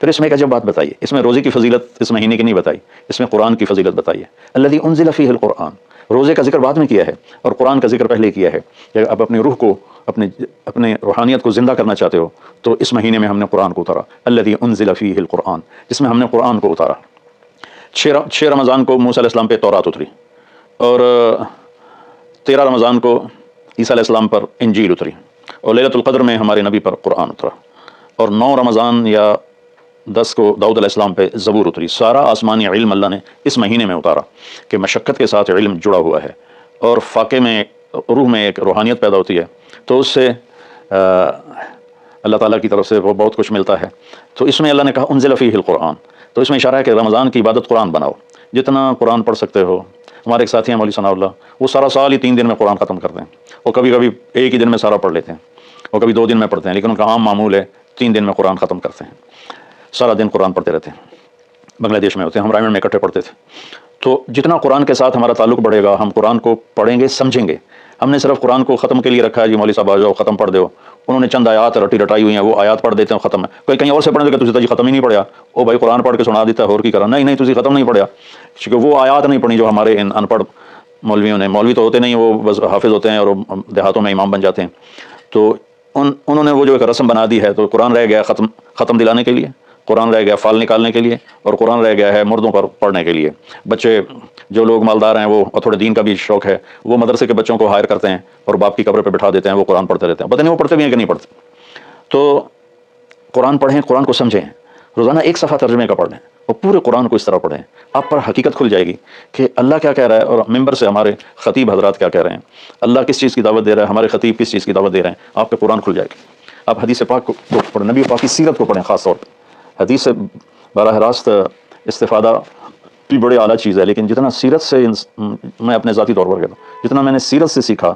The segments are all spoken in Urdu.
پھر اس میں ایک عجب بات بتائیے، اس میں روزے کی فضیلت اس مہینے کی نہیں بتائی، اس میں قرآن کی فضیلت بتائیے. الذی انزل فیہ القرآن، روزے کا ذکر بعد میں کیا ہے اور قرآن کا ذکر پہلے کیا ہے. کہ اب اپنی روح کو، اپنے روحانیت کو زندہ کرنا چاہتے ہو تو اس مہینے میں ہم نے قرآن کو اتارا. الذی انزل فیہ القرآن، جس میں ہم نے قرآن کو اتارا. 6 رمضان کو موسیٰ علیہ السلام پہ تورات اتری، اور 13 رمضان کو عیسیٰ علیہ السلام پر انجیل اتری، اور لیلۃ القدر میں ہمارے نبی پر قرآن اترا، اور 9 رمضان یا 10 کو داؤد علیہ السلام پہ زبور اتری. سارا آسمانی علم اللہ نے اس مہینے میں اتارا کہ مشقت کے ساتھ علم جڑا ہوا ہے، اور فاقے میں، روح میں ایک روحانیت پیدا ہوتی ہے، تو اس سے اللہ تعالیٰ کی طرف سے وہ بہت کچھ ملتا ہے. تو اس میں اللہ نے کہا انزل فیہ القرآن، تو اس میں اشارہ ہے کہ رمضان کی عبادت قرآن بناؤ، جتنا قرآن پڑھ سکتے ہو. ہمارے ایک ساتھی ہیں مولوی ثناء اللہ، وہ سارا سال ہی 3 دن میں قرآن ختم کرتے ہیں، اور کبھی کبھی ایک ہی دن میں سارا پڑھ لیتے ہیں، اور کبھی 2 دن میں پڑھتے ہیں، لیکن ان کا عام معمول ہے 3 دن میں قرآن ختم کرتے ہیں، سارا دن قرآن پڑھتے رہتے ہیں. بنگلہ دیش میں ہوتے ہیں، ہم رائمنڈ میں اکٹھے پڑھتے تھے. تو جتنا قرآن کے ساتھ ہمارا تعلق بڑھے گا، ہم قرآن کو پڑھیں گے، سمجھیں گے. ہم نے صرف قرآن کو ختم کے لیے رکھا ہے، جی مولوی صاحب آ جاؤ ختم پڑھ دو، انہوں نے چند آیات رٹی رٹائی ہوئی ہیں، وہ آیات پڑھ دیتے ہیں ختم ہے. کوئی کہیں اور سے پڑھنے لگا، تجھے ختم ہی نہیں پڑھا، او بھائی قرآن پڑھ کے سنا دیتا ہے اور کی کرا. نہیں تجھے ختم نہیں پڑھا، کیونکہ وہ آیات نہیں پڑھی جو ہمارے ان پڑھ مولویوں نے. مولوی تو ہوتے نہیں، وہ بس حافظ ہوتے ہیں اور دیہاتوں میں امام بن جاتے ہیں. تو انہوں نے وہ جو ایک رسم بنا دی ہے، تو قرآن رہ گیا ختم دلانے کے لیے، قرآن رہ گیا فال نکالنے کے لیے، اور قرآن رہ گیا ہے مردوں پر پڑھنے کے لیے. بچے جو لوگ مالدار ہیں، وہ اور تھوڑے دین کا بھی شوق ہے، وہ مدرسے کے بچوں کو ہائر کرتے ہیں اور باپ کی قبر پہ بٹھا دیتے ہیں، وہ قرآن پڑھتے رہتے ہیں. پتہ نہیں وہ پڑھتے بھی ہیں کہ نہیں پڑھتے. تو قرآن پڑھیں، قرآن کو سمجھیں، روزانہ 1 صفحہ ترجمے کا پڑھ لیں اور پورے قرآن کو اس طرح پڑھیں. آپ پر حقیقت کھل جائے گی کہ اللہ کیا کہہ رہا ہے، اور ممبر سے ہمارے خطیب حضرات کیا کہہ رہے ہیں، اللہ کس چیز کی دعوت دے رہا ہے، ہمارے خطیب کس چیز کی دعوت دے رہے ہیں. آپ پہ قرآن کھل جائے گی. آپ حدیث پاک کو پڑھیں، نبی پاک کی سیرت کو پڑھیں. خاص طور پہ حدیث سے براہ راست استفادہ بھی بڑی اعلیٰ چیز ہے، لیکن جتنا سیرت سے میں اپنے ذاتی طور پر کہتا ہوں، جتنا میں نے سیرت سے سیکھا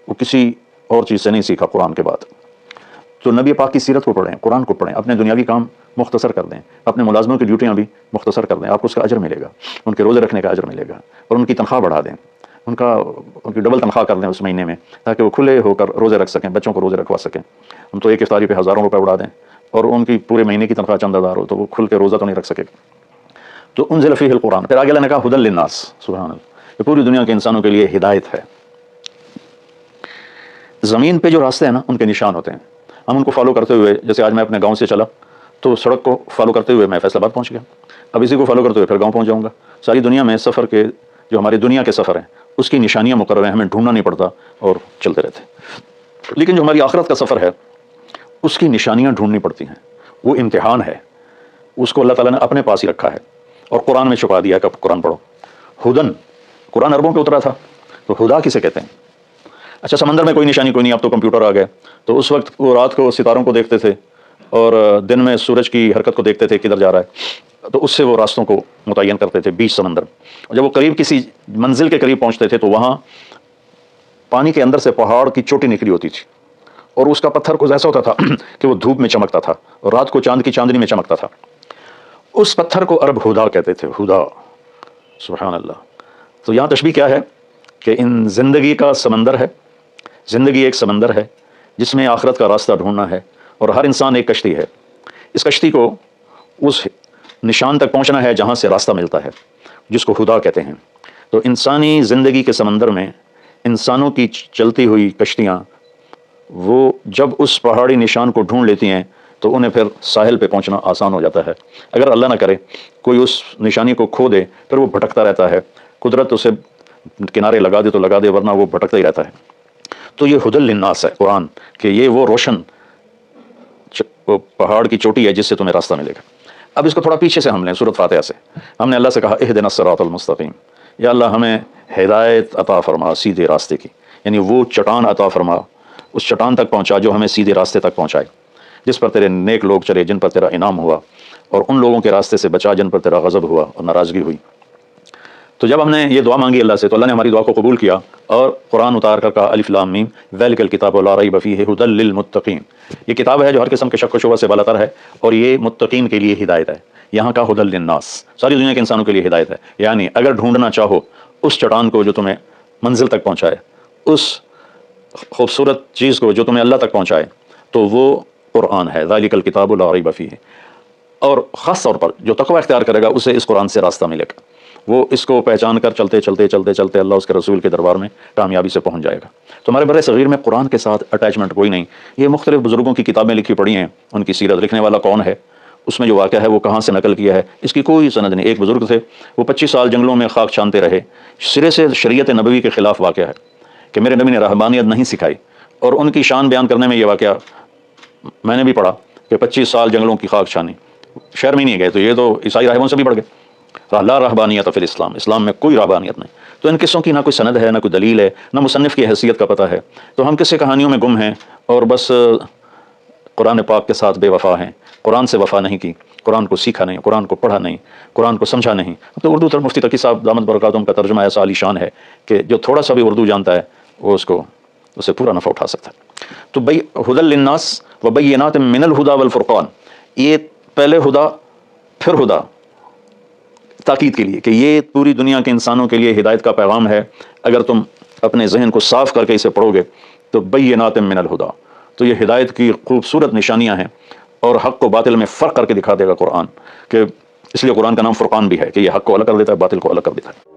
وہ کسی اور چیز سے نہیں سیکھا قرآن کے بعد. تو نبی پاک کی سیرت کو پڑھیں، قرآن کو پڑھیں، اپنے دنیاوی کام مختصر کر دیں، اپنے ملازموں کی ڈیوٹیاں بھی مختصر کر دیں. آپ کو اس کا اجر ملے گا، ان کے روزے رکھنے کا اجر ملے گا، اور ان کی تنخواہ بڑھا دیں، ان کی ڈبل تنخواہ کر دیں اس مہینے میں، تاکہ وہ کھلے ہو کر روزے رکھ سکیں، بچوں کو روزے رکھوا سکیں. ہم تو ایک افطاری پہ ہزاروں روپے اڑا دیں، اور ان کی پورے مہینے کی تنخواہ چند ہزار ہو، تو وہ کھل کے روزہ تو نہیں رکھ سکے. تو انزل فیہ القرآن. پھر آگے اللہ نے کہا ھدی للناس. سبحان اللہ، یہ پوری دنیا کے انسانوں کے لیے ہدایت ہے. زمین پہ جو راستے ہیں نا، ان کے نشان ہوتے ہیں. ہم ان کو فالو کرتے ہوئے، جیسے آج میں اپنے گاؤں سے چلا تو سڑک کو فالو کرتے ہوئے میں فیصل آباد پہنچ گیا. اب اسی کو فالو کرتے ہوئے پھر گاؤں پہنچ جاؤں گا. ساری دنیا میں سفر کے جو ہماری دنیا کے سفر ہیں، اس کی نشانیاں مقرر ہیں، ہمیں ڈھونڈنا نہیں پڑتا اور چلتے رہتے. لیکن جو ہماری آخرت کا سفر ہے، اس کی نشانیاں ڈھونڈنی پڑتی ہیں. وہ امتحان ہے، اس کو اللہ تعالیٰ نے اپنے پاس ہی رکھا ہے اور قرآن میں چھپا دیا کہ اب قرآن پڑھو. ہدن، قرآن عربوں پہ اترا تھا، تو ہدا کسے کہتے ہیں؟ اچھا سمندر میں کوئی نشانی کوئی نہیں، اب تو کمپیوٹر آ گئے. تو اس وقت وہ رات کو ستاروں کو دیکھتے تھے اور دن میں سورج کی حرکت کو دیکھتے تھے کدھر جا رہا ہے، تو اس سے وہ راستوں کو متعین کرتے تھے بیچ سمندر. اور جب وہ قریب کسی منزل کے قریب پہنچتے تھے تو وہاں پانی کے اندر سے پہاڑ کی چوٹی نکلی ہوتی تھی، اور اس کا پتھر کچھ ایسا ہوتا تھا کہ وہ دھوپ میں چمکتا تھا اور رات کو چاند کی چاندنی میں چمکتا تھا. اس پتھر کو عرب ہدا کہتے تھے. ہدا، سبحان اللہ. تو یہاں تشبیہ کیا ہے کہ ان زندگی کا سمندر ہے، زندگی ایک سمندر ہے جس میں آخرت کا راستہ ڈھونڈنا ہے، اور ہر انسان ایک کشتی ہے. اس کشتی کو اس نشان تک پہنچنا ہے جہاں سے راستہ ملتا ہے، جس کو ہدا کہتے ہیں. تو انسانی زندگی کے سمندر میں انسانوں کی چلتی ہوئی کشتیاں، وہ جب اس پہاڑی نشان کو ڈھونڈ لیتی ہیں تو انہیں پھر ساحل پہ پہنچنا آسان ہو جاتا ہے. اگر اللہ نہ کرے کوئی اس نشانی کو کھو دے، پھر وہ بھٹکتا رہتا ہے. قدرت اسے کنارے لگا دے تو لگا دے، ورنہ وہ بھٹکتا ہی رہتا ہے. تو یہ ھدی للناس ہے قرآن، کہ یہ وہ روشن پہاڑ کی چوٹی ہے جس سے تمہیں راستہ ملے گا. اب اس کو تھوڑا پیچھے سے ہم لیں، سورۃ فاتحہ سے. ہم نے اللہ سے کہا اہدنا الصراط المستقیم، یا اللہ ہمیں ہدایت عطا فرما سیدھے راستے کی، یعنی وہ چٹان عطا فرما، اس چٹان تک پہنچا جو ہمیں سیدھے راستے تک پہنچائے، جس پر تیرے نیک لوگ چلے، جن پر تیرا انعام ہوا، اور ان لوگوں کے راستے سے بچا جن پر تیرا غضب ہوا اور ناراضگی ہوئی. تو جب ہم نے یہ دعا مانگی اللہ سے، تو اللہ نے ہماری دعا کو قبول کیا اور قرآن اتار کر کہا الف لام میم ذالک الکتاب لا ریب فیہ ھدی للمتقین. یہ کتاب ہے جو ہر قسم کے شک و شبہ سے بالاتر ہے، اور یہ متقین کے لیے ہدایت ہے. یہاں کا ھدی للناس ساری دنیا کے انسانوں کے لیے ہدایت ہے. یعنی اگر ڈھونڈنا چاہو اس چٹان کو جو تمہیں منزل تک پہنچائے، اس خوبصورت چیز کو جو تمہیں اللہ تک پہنچائے، تو وہ قرآن ہے. ذالک الکتاب لا ریب فیہ. اور خاص طور پر جو تقوی اختیار کرے گا اسے اس قرآن سے راستہ ملے گا، وہ اس کو پہچان کر چلتے چلتے چلتے چلتے اللہ اس کے رسول کے دربار میں کامیابی سے پہنچ جائے گا۔ تو ہمارے بر صغیر میں قرآن کے ساتھ اٹیچمنٹ کوئی نہیں۔ یہ مختلف بزرگوں کی کتابیں لکھی پڑھی ہیں، ان کی سیرت، لکھنے والا کون ہے، اس میں جو واقعہ ہے وہ کہاں سے نقل کیا ہے، اس کی کوئی سند نہیں۔ ایک بزرگ تھے، وہ 25 سال جنگلوں میں خاک چھانتے رہے، سرے سے شریعت نبوی کے خلاف واقعہ ہے کہ میرے نبی نے رہبانیت نہیں سکھائی، اور ان کی شان بیان کرنے میں یہ واقعہ میں نے بھی پڑھا کہ 25 سال جنگلوں کی خاک چھانی، شہر میں نہیں گئے، تو یہ تو عیسائی راہبوں سے بھی بڑھ گئے۔ لا رہبانیت فی الاسلام، اسلام میں کوئی رہبانیت نہیں۔ تو ان قصوں کی نہ کوئی سند ہے، نہ کوئی دلیل ہے، نہ مصنف کی حیثیت کا پتہ ہے، تو ہم قصے کہانیوں میں گم ہیں اور بس قرآن پاک کے ساتھ بے وفا ہیں، قرآن سے وفا نہیں کی، قرآن کو سیکھا نہیں، قرآن کو پڑھا نہیں، قرآن کو سمجھا نہیں۔ تو اردو تر مفتی تقی صاحب دامت برکاتہم کا ترجمہ ایسا عالی شان ہے کہ جو تھوڑا سا بھی اردو جانتا ہے وہ اسے پورا نفع اٹھا سکتا ہے۔ تو ہدی للناس وبینات من الہدی والفرقان، یہ پہلے ہدا پھر ہدا، تاکید کے لیے کہ یہ پوری دنیا کے انسانوں کے لیے ہدایت کا پیغام ہے۔ اگر تم اپنے ذہن کو صاف کر کے اسے پڑھو گے تو بینات من الہدی، تو یہ ہدایت کی خوبصورت نشانیاں ہیں، اور حق کو باطل میں فرق کر کے دکھا دے گا قرآن، کہ اس لیے قرآن کا نام فرقان بھی ہے کہ یہ حق کو الگ کر دیتا ہے، باطل کو الگ کر دیتا ہے۔